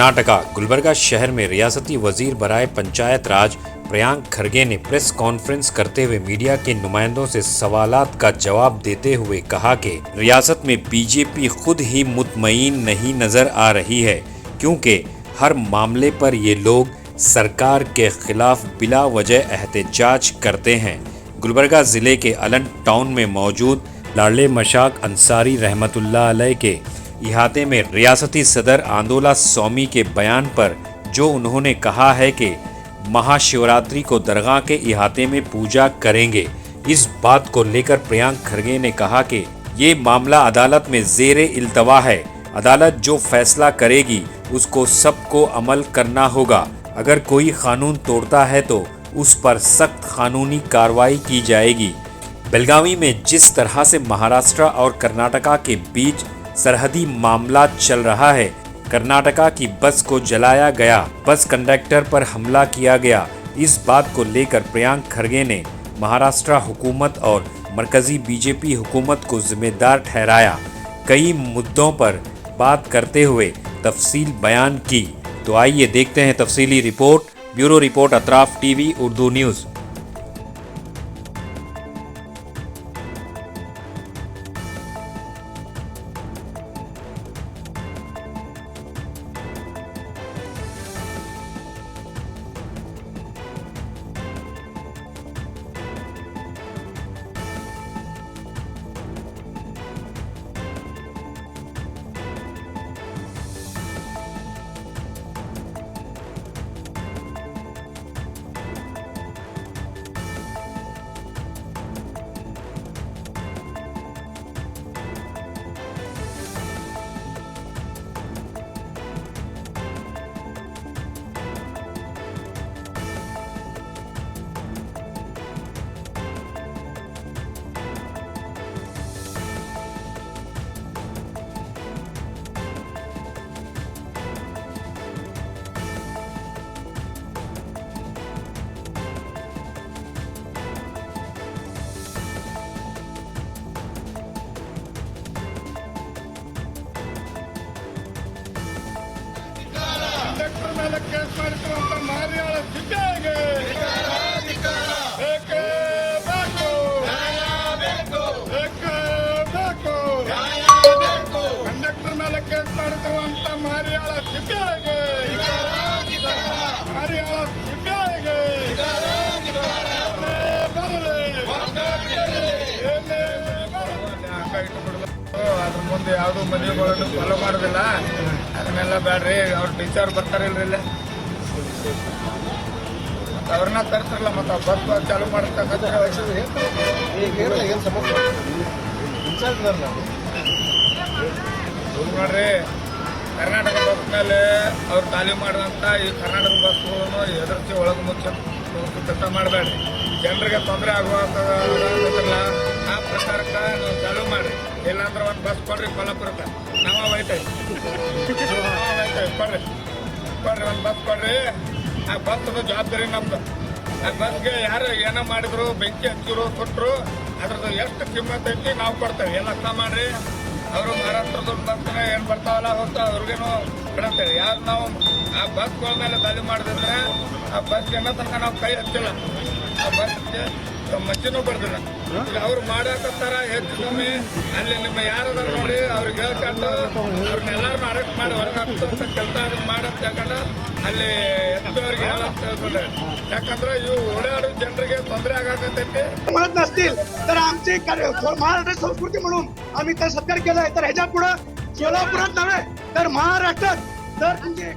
कर्नाटका गुलबर्गा शहर में रियासती वजीर बराए पंचायत राज प्रियांक खरगे ने प्रेस कॉन्फ्रेंस करते हुए मीडिया के नुमाइंदों से सवालात का जवाब देते हुए कहा कि रियासत में बीजेपी खुद ही मुतमईन नहीं नजर आ रही है, क्योंकि हर मामले पर ये लोग सरकार के खिलाफ बिला वजह एहतजाज करते हैं। गुलबर्गा जिले के अलन टाउन में मौजूद लाडले मशाक अंसारी रहमतुल्लाह अलैह के इहाते में रियासती सदर आंदोला स्वामी के बयान पर जो उन्होंने कहा है कि महाशिवरात्रि को दरगाह के इहाते में पूजा करेंगे, इस बात को लेकर प्रियांक खरगे ने कहा कि ये मामला अदालत में ज़ेरे इल्तवा है। अदालत जो फैसला करेगी उसको सबको अमल करना होगा। अगर कोई कानून तोड़ता है तो उस पर सख्त कानूनी कार्रवाई की जाएगी। बेलगावी में जिस तरह से महाराष्ट्र और कर्नाटका के बीच सरहदी मामला चल रहा है, कर्नाटका की बस को जलाया गया, बस कंडक्टर पर हमला किया गया, इस बात को लेकर प्रियांक खरगे ने महाराष्ट्र हुकूमत और मरकजी बीजेपी हुकूमत को जिम्मेदार ठहराया। कई मुद्दों पर बात करते हुए तफसील बयान की। तो आइए देखते हैं तफसीली report. Bureau report Atraf TV Urdu news. ಅದ್ರ ಮುಂದೆ ಯಾವುದು ಮದುವೆಗಳನ್ನು ಫಾಲೋ ಮಾಡೋದಿಲ್ಲ, ಅದನ್ನೆಲ್ಲ ಬೇಡ್ರಿ. ಅವ್ರು ಟೀಚರ್ ಬರ್ತಾರಿಲ್ರಿ ಇಲ್ಲ, ಅವ್ರನ್ನ ತರ್ತಾರಲ್ಲ, ಮತ್ತು ಬಸ್ ಚಾಲು ಮಾಡ್ತಕ್ಕಂಥ ನೋಡ್ರಿ. ಕರ್ನಾಟಕ ಬಸ್ ಮೇಲೆ ಅವ್ರು ತಾಲೀಮು ಮಾಡಿದಂಥ ಈ ಕರ್ನಾಟಕ ಬಸ್ಗಳನ್ನು ಎದುರಿಸಿ ಒಳಗೆ ಮುಚ್ಚ ಕೆಲಸ ಮಾಡಬೇಡ್ರಿ. ಜನರಿಗೆ ತೊಂದರೆ ಆಗುವಂಥಲ್ಲ ಆ ಪ್ರಕಾರಕ್ಕೆ ನೀವು ಚಾಲೂ ಮಾಡಿರಿ. ಇಲ್ಲಾಂದ್ರೆ ಒಂದು ಬಸ್ ಕೊಡ್ರಿ ಕೊಲ್ಲಾಪುರಕ್ಕೆ, ನಾವು ಒಯ್ತೇವೆ ಕೊಡ್ರಿ ಒಂದು ಬಸ್ ಕೊಡ್ರಿ. ಆ ಬಸ್ಸದ ಜವಾಬ್ದಾರಿ ನಮ್ದು. ಆ ಬಸ್ಗೆ ಯಾರು ಏನೋ ಮಾಡಿದ್ರು, ಬೆಂಕಿ ಹಚ್ಚಿರು, ಕೊಟ್ಟರು, ಅದ್ರದ್ದು ಎಷ್ಟು ಕಿಮ್ಮತ್ ಐತಿ ನಾವು ಕೊಡ್ತೇವೆ. ಎಲ್ಲ ಅರ್ಥ ಮಾಡಿರಿ. ಅವರು ಮಹಾರಾಷ್ಟ್ರದ ಬಸ್ನ ಏನು ಬರ್ತಾವಲ್ಲ ಹೋಗ್ತಾವ, ಅವ್ರಿಗೇನು ಬಿಡತ್ತೇವೆ. ಯಾರು ನಾವು ಆ ಬಸ್ಗಳ ಮೇಲೆ ದಾಳಿ ಮಾಡಿದ್ರೆ ಆ ಬಸ್ಗೆ ಏನೋ ತನಕ ನಾವು ಕೈ ಹಚ್ಚಿಲ್ಲ. ಆ ಬಸ್ಗೆ ಮಚ್ಚಿನೂ ಬರ್ದಿಲ್ಲ. ಈಗ ಅವ್ರು ಮಾಡಕತ್ತಾರ ಹೆಚ್ಚು ಕಮ್ಮಿ. ಅಲ್ಲಿ ನಿಮ್ಮ ಯಾರದಾರ ನೋಡಿ ಅವ್ರಿಗೆ ಹೇಳ್ಕೊಂಡು ಅವ್ರನ್ನೆಲ್ಲರನ್ನೂ ಅರೆಸ್ಟ್ ಮಾಡಿ ಹೊರಗೆ ಹಾಕ್ತಂತ ಕೆಲಸ ಅದನ್ನ ಮಾಡಂತ ಯಾಕಂದ್ರೆ ಅಲ್ಲಿ ಎತ್ತವ್ರಿಗೆ ಹೇಳಂತ. याकंद्रे ओढ्याडू जनರಿಗೆ ತೊಂದರೆ ಆಗಕತ್ತೈತಿ. म्हणत नसतील तर आमची महाराष्ट्र संस्कृती म्हणून आम्ही तर सत्कार केला आहे. तर ह्याच्या पुढे सोलापुरात नव्हे तर महाराष्ट्रात तर तुमची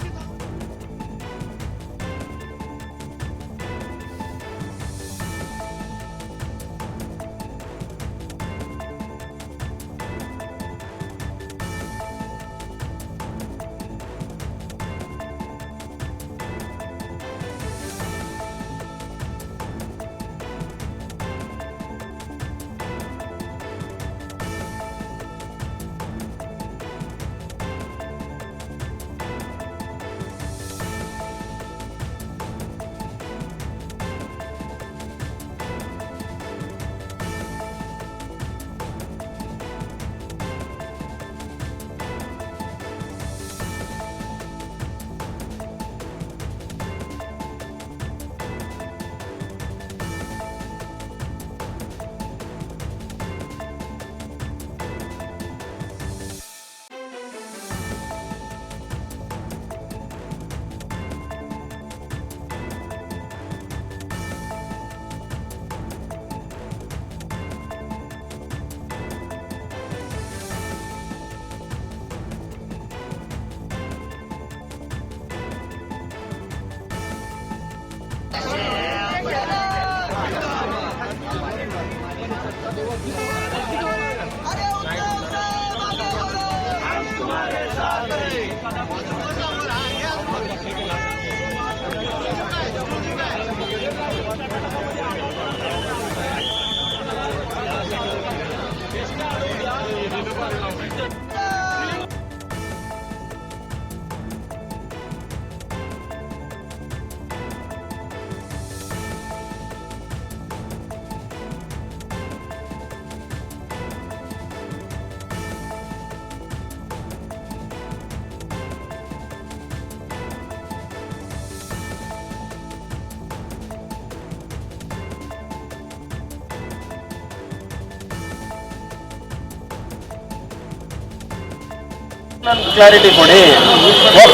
ಕ್ಲಾರಿಟಿ ಕೊಡಿ.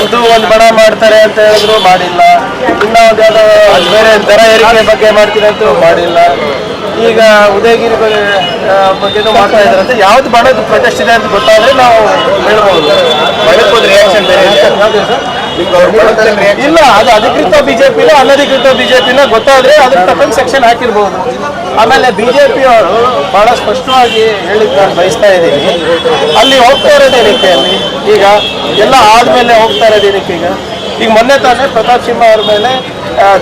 ಇದು ಒಂದು ಬಡ ಮಾಡ್ತಾರೆ ಅಂತ ಹೇಳಿದ್ರು ಮಾಡಿಲ್ಲ, ಇನ್ನ ಒಂದು ಯಾವುದೋ ಬೇರೆ ದರ ಏರಿಕೆ ಬಗ್ಗೆ ಮಾಡ್ತೀನಿ ಅಂತ ಮಾಡಿಲ್ಲ. ಈಗ ಉದಯಗಿರಿ ಬಗ್ಗೆನೂ ಮಾಡ್ತಾ ಇದ್ದಾರೆ ಅಂತ ಯಾವ್ದು ಬಡದು ಪ್ರೊಟೆಸ್ಟ್ ಇದೆ ಅಂತ ಗೊತ್ತಾದ್ರೆ ನಾವು ಹೇಳ್ಬೋದು. ಇಲ್ಲ, ಅದು ಅಧಿಕೃತ ಬಿಜೆಪಿನ ಅನಧಿಕೃತ ಬಿಜೆಪಿನ ಗೊತ್ತಾದ್ರೆ ಅದ್ರ ತಕ್ಕಂತ ಸೆಕ್ಷನ್ ಹಾಕಿರ್ಬೋದು. ಆಮೇಲೆ ಬಿಜೆಪಿ ಅವರು ಬಹಳ ಸ್ಪಷ್ಟವಾಗಿ ಹೇಳಿಕ್ ನಾನು ಬಯಸ್ತಾ ಇದ್ದೀನಿ, ಅಲ್ಲಿ ಹೋಗ್ತಾ ಇರೋದೇನಕ್ಕೆ, ಅಲ್ಲಿ ಈಗ ಎಲ್ಲ ಆದ್ಮೇಲೆ ಹೋಗ್ತಾ ಇರೋದೇನಕ್ಕೆ. ಈಗ ಮೊನ್ನೆ ತಾನೇ ಪ್ರತಾಪ್ ಸಿಂಹ ಅವ್ರ ಮೇಲೆ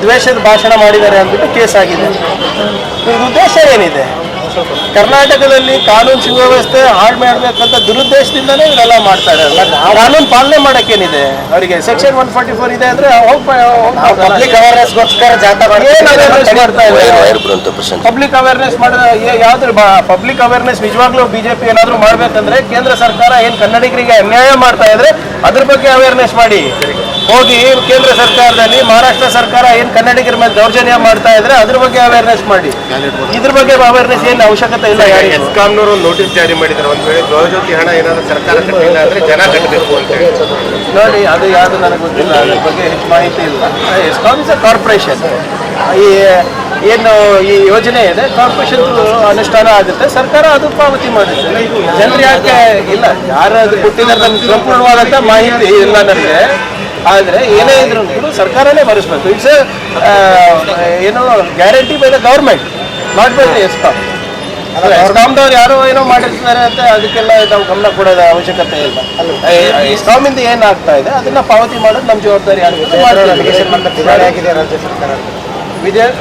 ದ್ವೇಷದ ಭಾಷಣ ಮಾಡಿದ್ದಾರೆ ಅಂದ್ಬಿಟ್ಟು ಕೇಸ್ ಆಗಿದೆ. ಇದ್ರ ಉದ್ದೇಶ ಏನಿದೆ? ಕರ್ನಾಟಕದಲ್ಲಿ ಕಾನೂನು ಸುವ್ಯವಸ್ಥೆ ಹಾಳು ಮಾಡಬೇಕಂತ ದುರುದ್ದೇಶದಿಂದನೇ ಇವರೆಲ್ಲ ಮಾಡ್ತಾ ಇದ್ದಾರೆ. ಕಾನೂನು ಪಾಲನೆ ಮಾಡಕ್ಕೇನಿದೆ ಅವರಿಗೆ? ಸೆಕ್ಷನ್ 144 ಇದೆ ಅಂದ್ರೆ ಪಬ್ಲಿಕ್ ಅವೇರ್ನೆಸ್ಗೋಸ್ಕರ ಪಬ್ಲಿಕ್ ಅವೇರ್ನೆಸ್ ಮಾಡಿದ ಯಾವ್ದು ಪಬ್ಲಿಕ್ ಅವೇರ್ನೆಸ್ ನಿಜವಾಗ್ಲೂ ಬಿಜೆಪಿ ಏನಾದ್ರು ಮಾಡ್ಬೇಕಂದ್ರೆ ಕೇಂದ್ರ ಸರ್ಕಾರ ಏನ್ ಕನ್ನಡಿಗರಿಗೆ ಅನ್ಯಾಯ ಮಾಡ್ತಾ ಇದ್ರೆ ಅದ್ರ ಬಗ್ಗೆ ಅವೇರ್ನೆಸ್ ಮಾಡಿ. ಹೋಗಿ ಕೇಂದ್ರ ಸರ್ಕಾರದಲ್ಲಿ ಮಹಾರಾಷ್ಟ್ರ ಸರ್ಕಾರ ಏನ್ ಕನ್ನಡಿಗರ ಮೇಲೆ ದೌರ್ಜನ್ಯ ಮಾಡ್ತಾ ಇದ್ರೆ ಅದ್ರ ಬಗ್ಗೆ ಅವೇರ್ನೆಸ್ ಮಾಡಿ. ಇದ್ರ ಬಗ್ಗೆ ಅವೇರ್ನೆಸ್ ಏನು ಅವಶ್ಯಕತೆ ಇಲ್ಲ. ಎಸ್ಕಾಂನವರು ನೋಟಿಸ್ ಜಾರಿ ಮಾಡಿದ್ದಾರೆ, ಒಂದ್ ವೇಳೆ ಗೃಹಜ್ಯೋತಿ ಹಣ ಏನಾದ್ರು ಸರ್ಕಾರ ಕಟ್ಟಿಲ್ಲ ಅಂದ್ರೆ ಜನ ಕಟ್ಟಬೇಕು ಅಂತ ಹೇಳಿ. ನೋಡಿ, ಅದು ಯಾವುದು ನನಗೆ ಗೊತ್ತಿಲ್ಲ, ಅದ್ರ ಬಗ್ಗೆ ಹೆಚ್ಚು ಮಾಹಿತಿ ಇಲ್ಲ. ESCOM is a corporation. ಏನು ಈ ಯೋಜನೆ ಇದೆ ಕಾರ್ಪೊರೇಷನ್ ಅನುಷ್ಠಾನ ಆಗುತ್ತೆ, ಸರ್ಕಾರ ಅದು ಪಾವತಿ ಮಾಡುತ್ತೆ. ಜನರು ಯಾಕೆ ಇಲ್ಲ, ಯಾರು ಅದು ಕೊಟ್ಟಿದ್ದಾರೆ ನಮ್ಗೆ ಸಂಪೂರ್ಣವಾದಂಥ ಮಾಹಿತಿ ಇಲ್ಲ ನನಗೆ. ಆದರೆ ಏನೇ ಇದ್ರು ಸರ್ಕಾರನೇ ಭರಿಸ್ಬೇಕು. ಇಟ್ಸ್ ಏನು guarantee by the government, not by the ESCOM. ಎಸ್ಕಾಂದವ್ರು ಯಾರೋ ಏನೋ ಮಾಡಿರ್ತಾರೆ ಅಂತ ಅದಕ್ಕೆಲ್ಲ ನಾವು ಗಮನ ಕೊಡೋದ ಅವಶ್ಯಕತೆ ಇಲ್ಲ. ಎಸ್ಕಾಮಿಂದ ಏನಾಗ್ತಾ ಇದೆ ಅದನ್ನ ಪಾವತಿ ಮಾಡೋದು ನಮ್ಮ ಜವಾಬ್ದಾರಿ ಆಗುತ್ತೆ.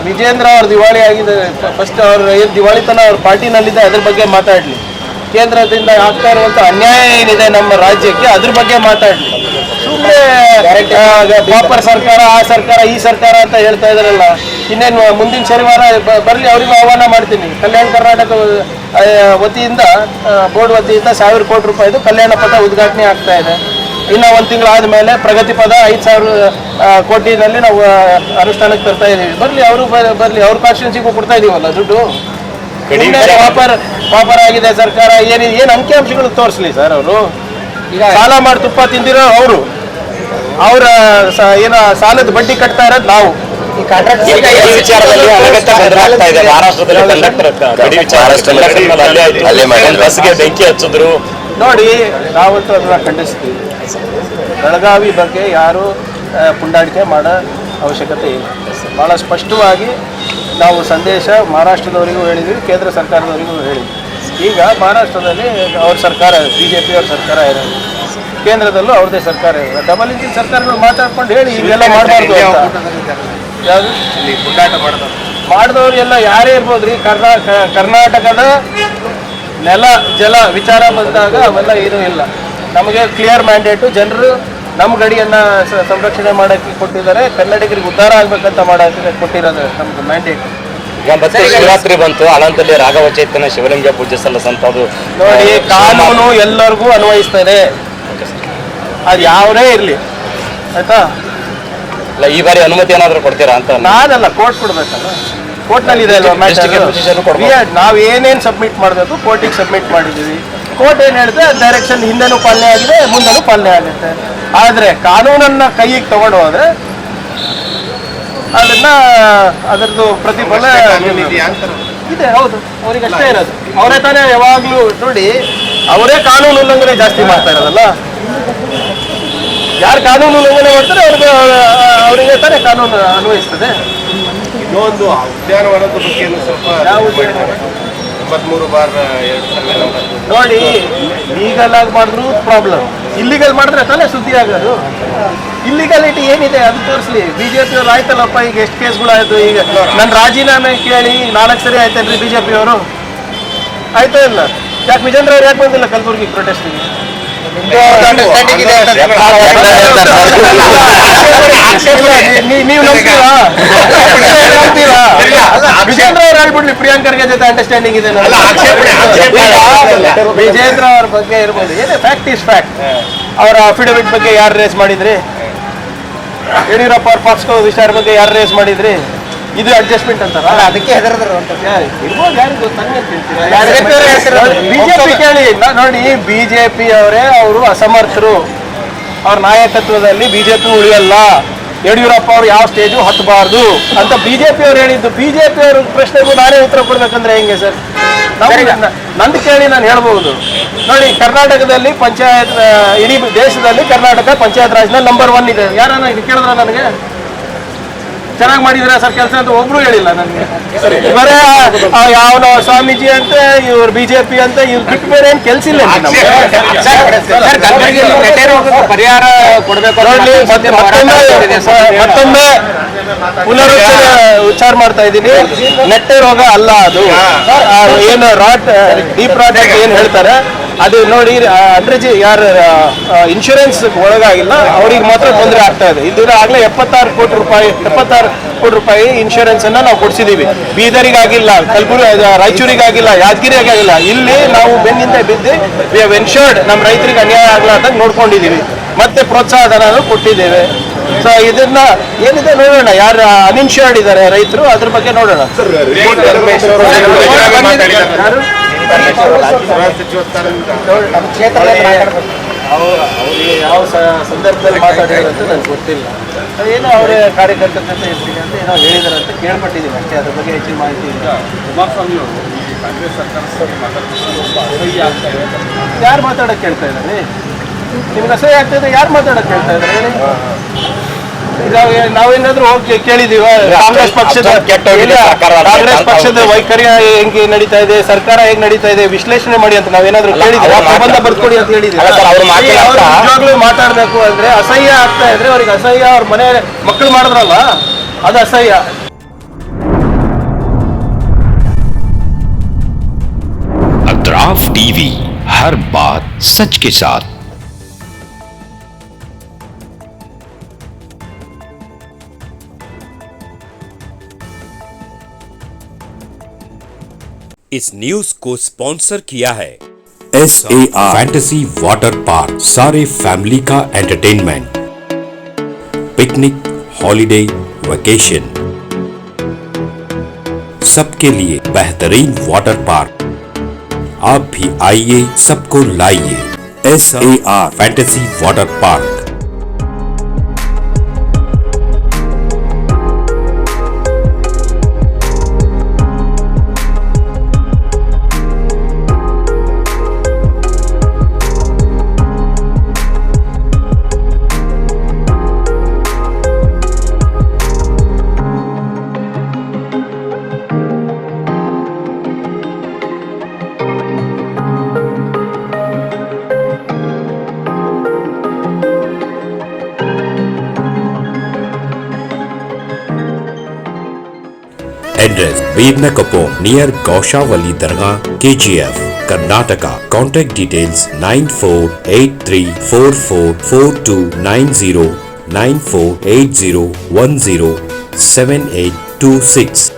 ವಿಜೇಂದ್ರ ಅವ್ರ ದಿವಾಳಿ ಆಗಿದೆ. ಫಸ್ಟ್ ಅವ್ರ ಏನು ದಿವಾಳಿತನ ಅವ್ರ ಪಾರ್ಟಿನಲ್ಲಿದೆ ಅದ್ರ ಬಗ್ಗೆ ಮಾತಾಡಲಿ. ಕೇಂದ್ರದಿಂದ ಆಗ್ತಾ ಇರುವಂಥ ಅನ್ಯಾಯ ಏನಿದೆ ನಮ್ಮ ರಾಜ್ಯಕ್ಕೆ ಅದ್ರ ಬಗ್ಗೆ ಮಾತಾಡಲಿ. ಸುಮ್ಮನೆ ಪಾಪರ್ ಸರ್ಕಾರ, ಆ ಸರ್ಕಾರ, ಈ ಸರ್ಕಾರ ಅಂತ ಹೇಳ್ತಾ ಇದಾರಲ್ಲ. ಇನ್ನೇನು ಮುಂದಿನ ಶನಿವಾರ ಬರಲಿ, ಅವರಿಗೂ ಆಹ್ವಾನ ಮಾಡ್ತೀನಿ. ಕಲ್ಯಾಣ ಕರ್ನಾಟಕ ವತಿಯಿಂದ, ಬೋರ್ಡ್ ವತಿಯಿಂದ 1000 ಕೋಟಿ ರೂಪಾಯಿದು ಕಲ್ಯಾಣ ಪಥ ಉದ್ಘಾಟನೆ ಆಗ್ತಾ ಇದೆ. ಇನ್ನು 1 ತಿಂಗಳಾದ ಮೇಲೆ ಪ್ರಗತಿ ಪದ 5000 ಕೋಟಿನಲ್ಲಿ ನಾವು ಅನುಷ್ಠಾನಕ್ಕೆ ತರ್ತಾ ಇದ್ದೀವಿ. ಬರಲಿ, ಅವರು ಬರಲಿ, ಅವ್ರ ಕಾನ್ಸ್ಟಿಟ್ಯೂನ್ಸಿಗೂ ಕೊಡ್ತಾ ಇದೀವಲ್ಲ ದುಡ್ಡು. ಪಾಪರ್ ಆಗಿದೆ ಸರ್ಕಾರ, ಏನು ಅಂಕಿಅಂಶಗಳು ತೋರಿಸ್ಲಿ ಸರ್. ಅವರು ಸಾಲ ಮಾಡಿ ತುಪ್ಪ ತಿಂದಿರೋ ಅವರು, ಅವರ ಏನೋ ಸಾಲದ ಬಡ್ಡಿ ಕಟ್ತಾ ಇರೋದು ನಾವು. ಬೆಂಕಿ ಹಚ್ಚಿದ್ರು ನೋಡಿ, ನಾವಂತೂ ಅದನ್ನ ಖಂಡಿಸ್ತೀವಿ. ಬೆಳಗಾವಿ ಬಗ್ಗೆ ಯಾರು ಪುಂಡಾಟಿಕೆ ಮಾಡೋ ಅವಶ್ಯಕತೆ ಇಲ್ಲ. ಭಾಳ ಸ್ಪಷ್ಟವಾಗಿ ನಾವು ಸಂದೇಶ ಮಹಾರಾಷ್ಟ್ರದವರಿಗೂ ಹೇಳಿದ್ವಿ, ಕೇಂದ್ರ ಸರ್ಕಾರದವರಿಗೂ ಹೇಳಿದ್ವಿ. ಈಗ ಮಹಾರಾಷ್ಟ್ರದಲ್ಲಿ ಅವ್ರ ಸರ್ಕಾರ, BJP ಅವ್ರ ಸರ್ಕಾರ ಇರೋದು, ಕೇಂದ್ರದಲ್ಲೂ ಅವ್ರದ್ದೇ ಸರ್ಕಾರ ಇರೋದು. ಡಬಲ್ ಇಂಜಿನ್ ಸರ್ಕಾರಗಳು ಮಾತಾಡ್ಕೊಂಡು ಹೇಳಿ ಹಿಂಗೆಲ್ಲ ಮಾಡಬಾರ್ದು ಅಂತ. ಯಾವುದು ಪುಂಡಾಟ ಮಾಡಿದವ್ರು ಎಲ್ಲ ಯಾರೇ ಇರ್ಬೋದ್ರಿ. ಕರ್ನಾಟಕದ ನೆಲ ಜಲ ವಿಚಾರ ಬಂದಾಗ ಅವೆಲ್ಲ ಏನೂ ಇಲ್ಲ. ನಮಗೆ ಕ್ಲಿಯರ್ ಮ್ಯಾಂಡೇಟು, ಜನರು ನಮ್ಮ ಗಡಿಯನ್ನು ಸಂರಕ್ಷಣೆ ಮಾಡೋಕ್ಕೆ ಕೊಟ್ಟಿದ್ದಾರೆ, ಕನ್ನಡಿಗರಿಗೆ ಉದ್ಧಾರ ಆಗ್ಬೇಕಂತ ಮಾಡೋಕ್ಕೆ ಕೊಟ್ಟಿರೋದು ನಮ್ದು ಮ್ಯಾಂಡೇಟ್. ಮತ್ತೆ ಶಿವರಾತ್ರಿ ಬಂತು, ಅನಂತಲ್ಲಿ ರಾಘವ ಚೈತನ್ಯ ಶಿವಲಿಂಗ ಪೂಜೆ ಸಲ್ಲಿಸಂತದ್ದು. ನೋಡಿ, ಕಾನೂನು ಎಲ್ಲರಿಗೂ ಅನ್ವಯಿಸ್ತದೆ, ಅದು ಯಾವರೇ ಇರಲಿ, ಆಯ್ತಾ? ಇಲ್ಲ, ಈ ಬಾರಿ ಅನುಮತಿ ಏನಾದರೂ ಕೊಡ್ತೀರಾ ಅಂತ? ನಾನಲ್ಲ, ಕೋರ್ಟ್ ಕೊಡ್ಬೇಕಲ್ಲ. ಕೋರ್ಟ್ನಲ್ಲಿ ಇದೆ ಅಲ್ವಾ ಮ್ಯಾಟರ್. ನಾವು ಏನೇನು ಸಬ್ಮಿಟ್ ಮಾಡಬೇಕು ಕೋರ್ಟಿಗೆ ಸಬ್ಮಿಟ್ ಮಾಡಿದ್ದೀವಿ. ಕೋರ್ಟ್ ಏನು ಹೇಳಿದ್ರೆ ಡೈರೆಕ್ಷನ್ ಹಿಂದೆನೂ ಪಾಲನೆ ಆಗಿದೆ, ಮುಂದೆನೂ ಪಾಲನೆ ಆಗುತ್ತೆ. ಆದರೆ ಕಾನೂನನ್ನು ಕೈಗೆ ತಗೊಂಡು ಹೋದ್ರೆ ಅದರದ್ದು ಪ್ರತಿಫಲ ಇದೆ. ಹೌದು, ಅವರಿಗಷ್ಟೇ ಇರೋದು. ಅವರೇ ತಾನೇ ಯಾವಾಗಲೂ ನೋಡಿ, ಅವರೇ ಕಾನೂನು ಉಲ್ಲಂಘನೆ ಜಾಸ್ತಿ ಮಾಡ್ತಾ ಇರೋದಲ್ಲ. ಯಾರು ಕಾನೂನು ಉಲ್ಲಂಘನೆ ಮಾಡ್ತಾರೆ ಅವರಿಗೆ ತಾನೇ ಕಾನೂನು ಅನ್ವಯಿಸ್ತದೆ. ಇನ್ನೊಂದು ಉದ್ಯಾನವನದ ಬಗ್ಗೆ ಸ್ವಲ್ಪ 93/2000 ನೋಡಿ, ಲೀಗಲ್ ಆಗಿ ಮಾಡಿದ್ರು ಪ್ರಾಬ್ಲಮ್, ಇಲ್ಲಿಗಲ್ ಮಾಡಿದ್ರೆ ತಾನೇ ಸುದ್ದಿ ಆಗೋದು. ಇಲ್ಲಿಗಾಲಿಟಿ ಏನಿದೆ ಅದು ತೋರಿಸ್ಲಿ. BJP ಅವ್ರು ಆಯ್ತಲ್ಲಪ್ಪ, ಈಗ ಎಷ್ಟು ಕೇಸ್ಗಳಾಯ್ತು. ಈಗ ನನ್ನ ರಾಜೀನಾಮೆ ಕೇಳಿ 4 ಸರಿ ಆಯ್ತೇನ್ರಿ BJP ಅವರು? ಆಯ್ತಾ ಇಲ್ಲ? ಯಾಕೆ ವಿಜೇಂದ್ರ ಅವ್ರು ಯಾಕೆ ಬಂದಿಲ್ಲ ಕಲಬುರಗಿ ಪ್ರೊಟೆಸ್ಟಿಗೆ? ನೀವು ನಂಬ್ತೀರಾ? ವಿಜೇಂದ್ರ ಅವ್ರು ಹೇಳ್ಬಿಡ್ಲಿ, ಪ್ರಿಯಾಂಕರ್ಗೆ ಜೊತೆ ಅಂಡರ್ಸ್ಟ್ಯಾಂಡಿಂಗ್ ಇದೆ. ವಿಜೇಂದ್ರ ಅವ್ರ ಬಗ್ಗೆ ಇರ್ಬೋದು, ಏನೇ ಫ್ಯಾಕ್ಟ್ ಇಸ್ ಫ್ಯಾಕ್ಟ್. ಅವರ ಅಫಿಡವಿಟ್ ಬಗ್ಗೆ ಯಾರು ರೇಸ್ ಮಾಡಿದ್ರಿ? ಯಡಿಯೂರಪ್ಪ ಅವ್ರ ಪಾಕ್ಸ್ಕೋ ವಿಚಾರ ಬಗ್ಗೆ ಯಾರು ರೇಸ್ ಮಾಡಿದ್ರಿ? ಇದು ಅಡ್ಜಸ್ಟ್ಮೆಂಟ್ ಅಂತಾರ? ಅದಕ್ಕೆ ಹೆದರಿದ್ರು ಅಂತ. ಇರ್ಬೋದು, ಯಾರಿಗೂ ಗೊತ್ತು, ನನಗೆ ಹೇಳ್ತೀರಾ? ಬಿಜೆಪಿ ಕೇಳಿ ನೋಡಿ, ಬಿಜೆಪಿ ಅವರೇ ಅವರು ಅಸಮರ್ಥರು, ಅವ್ರ ನಾಯಕತ್ವದಲ್ಲಿ ಬಿಜೆಪಿ ಉಳಿಯಲ್ಲ, ಯಡಿಯೂರಪ್ಪ ಅವರು ಯಾವ ಸ್ಟೇಜು ಹತ್ತಬಾರ್ದು ಅಂತ ಬಿಜೆಪಿ ಅವ್ರು ಹೇಳಿದ್ದು. ಬಿಜೆಪಿ ಅವ್ರ ಪ್ರಶ್ನೆಗೂ ನಾನೇ ಉತ್ತರ ಕೊಡ್ಬೇಕಂದ್ರೆ ಹೆಂಗೆ ಸರ್? ನಂದು ಕೇಳಿ ನಾನು ಹೇಳ್ಬಹುದು. ನೋಡಿ, ಕರ್ನಾಟಕದಲ್ಲಿ ಪಂಚಾಯತ್, ಇಡೀ ದೇಶದಲ್ಲಿ ಕರ್ನಾಟಕ ಪಂಚಾಯತ್ ರಾಜ್ನಲ್ಲಿ ನಂಬರ್ 1 ಇದೆ. ಯಾರನ್ನ ಇದು ಕೇಳಿದ್ರ ನನಗೆ ಚೆನ್ನಾಗಿ ಮಾಡಿದ್ರ ಸರ್ ಕೆಲಸ ಅಂತ ಒಬ್ರು ಹೇಳಿಲ್ಲ ನನಗೆ. ಬರೇ ಯಾವನೋ ಸ್ವಾಮೀಜಿ ಅಂತ, ಇವ್ರು ಬಿಜೆಪಿ ಅಂತ, ಇವ್ರು ಬಿಟ್ಟು ಬೇರೆ ಏನ್ ಕೆಲ್ಸ ಇಲ್ಲ. ಪರಿಹಾರ ಕೊಡಬೇಕು. ಮತ್ತೊಮ್ಮೆ ಉಚ್ಚಾರ ಮಾಡ್ತಾ ಇದ್ದೀನಿ, ನೆಟ್ಟೆ ರೋಗ ಅಲ್ಲ ಅದು. ಏನು ಡೀಪ್ ರಾಟ್ ಏನ್ ಹೇಳ್ತಾರೆ ಅದು ನೋಡಿ, ಅಂದ್ರೆ ಯಾರು ಇನ್ಶೂರೆನ್ಸ್ ಒಳಗಾಗಿಲ್ಲ ಅವ್ರಿಗೆ ಮಾತ್ರ ತೊಂದರೆ ಆಗ್ತಾ ಇದೆ. ಇಲ್ಲಿರೋ ಆಗ್ಲೇ 76 ಕೋಟಿ ರೂಪಾಯಿ ಇನ್ಶೂರೆನ್ಸ್ ಅನ್ನ ನಾವು ಕೊಡ್ಸಿದೀವಿ. ಬೀದರಿಗಾಗಿಲ್ಲ, ರಾಯಚೂರಿಗಾಗಿಲ್ಲ, ಯಾದಗಿರಿಗಾಗಿಲ್ಲ. ಇಲ್ಲಿ ನಾವು ಬೆನ್ನಿಂದ ಬಿದ್ದು ವಿ ಹ್ಯಾವ್ ಎನ್ಶೂರ್ಡ್ ನಮ್ಮ ರೈತರಿಗೆ ಅನ್ಯಾಯ ಆಗ್ಲಾರ್ದಂಗೆ ನೋಡ್ಕೊಂಡಿದೀವಿ. ಮತ್ತೆ ಪ್ರೋತ್ಸಾಹ ಧನ ಕೊಟ್ಟಿದ್ದೇವೆ. ಸೊ ಇದನ್ನ ಏನಿದೆ ನೋಡೋಣ, ಯಾರು ಅನ್ಇನ್ಶೂರ್ಡ್ ಇದ್ದಾರೆ ರೈತರು, ಅದ್ರ ಬಗ್ಗೆ ನೋಡೋಣ. ಅವ್ರಿಗೆ ಯಾವ ಸಂದರ್ಭದಲ್ಲಿ ಮಾತಾಡಿದ್ರು ಅಂತ ನನಗೆ ಗೊತ್ತಿಲ್ಲ. ಏನೋ ಅವರೇ ಕಾರ್ಯಕರ್ತರ ಜೊತೆ ಇರ್ತೀನಿ ಅಂತ ಏನೋ ಹೇಳಿದಾರೆ ಅಂತ ಕೇಳ್ಪಟ್ಟಿದ್ದೀನಿ ಅಷ್ಟೇ, ಅದ್ರ ಬಗ್ಗೆ ಹೆಚ್ಚಿನ ಮಾಹಿತಿ ಇಲ್ಲ. ಕುಮಾರಸ್ವಾಮಿ ಅವರು ಕಾಂಗ್ರೆಸ್ ಸರ್ಕಾರ ಯಾರು ಮಾತಾಡೋಕೆ ಕೇಳ್ತಾ ಇದ್ದಾರೆ? ನಿಮ್ಗೆ ಅಸಹ್ಯ ಆಗ್ತದೆ, ಯಾರು ಮಾತಾಡೋಕೆ ಕೇಳ್ತಾ ಇದ್ದಾರೆ ಹೇಳಿ? ನಾವೇನಾದ್ರೂ ಹೋಗಿ ಕೇಳಿದೀವ? ಕಾಂಗ್ರೆಸ್ ಪಕ್ಷದ ವೈಖರಿ ಹೆಂಗೆ ನಡೀತಾ ಇದೆ, ಸರ್ಕಾರ ಹೇಗೆ ನಡೀತಾ ಇದೆ ವಿಶ್ಲೇಷಣೆ ಮಾಡಿ ಅಂತ ನಾವೇನಾದ್ರೂ ಕೇಳಿದ್ವಿ? ಪ್ರಬಂಧ ಬರ್ಕೊಡಿ ಅಂತ ಹೇಳಿದ್ವಿ. ನಿಜವಾಗ್ಲೂ ಮಾತಾಡ್ಬೇಕು ಅಂದ್ರೆ ಅಸಹ್ಯ ಆಗ್ತಾ ಇದ್ರೆ ಅವ್ರಿಗೆ ಅಸಹ್ಯ, ಅವ್ರ ಮನೆ ಮಕ್ಕಳು ಮಾಡಿದ್ರಲ್ಲ ಅದು ಅಸಹ್ಯ. अतराफ टीवी, हर बात सच के साथ। इस न्यूज को स्पॉन्सर किया है SAR फैंटेसी वाटर पार्क। सारे फैमिली का एंटरटेनमेंट, पिकनिक, हॉलिडे, वेकेशन, सबके लिए बेहतरीन वाटर पार्क। आप भी आइए, सबको लाइए। SAR fantasy water park. Address Bednakapom near Gaushavali Dargah, KGF, Karnataka. Contact details 9483444290 9480107826.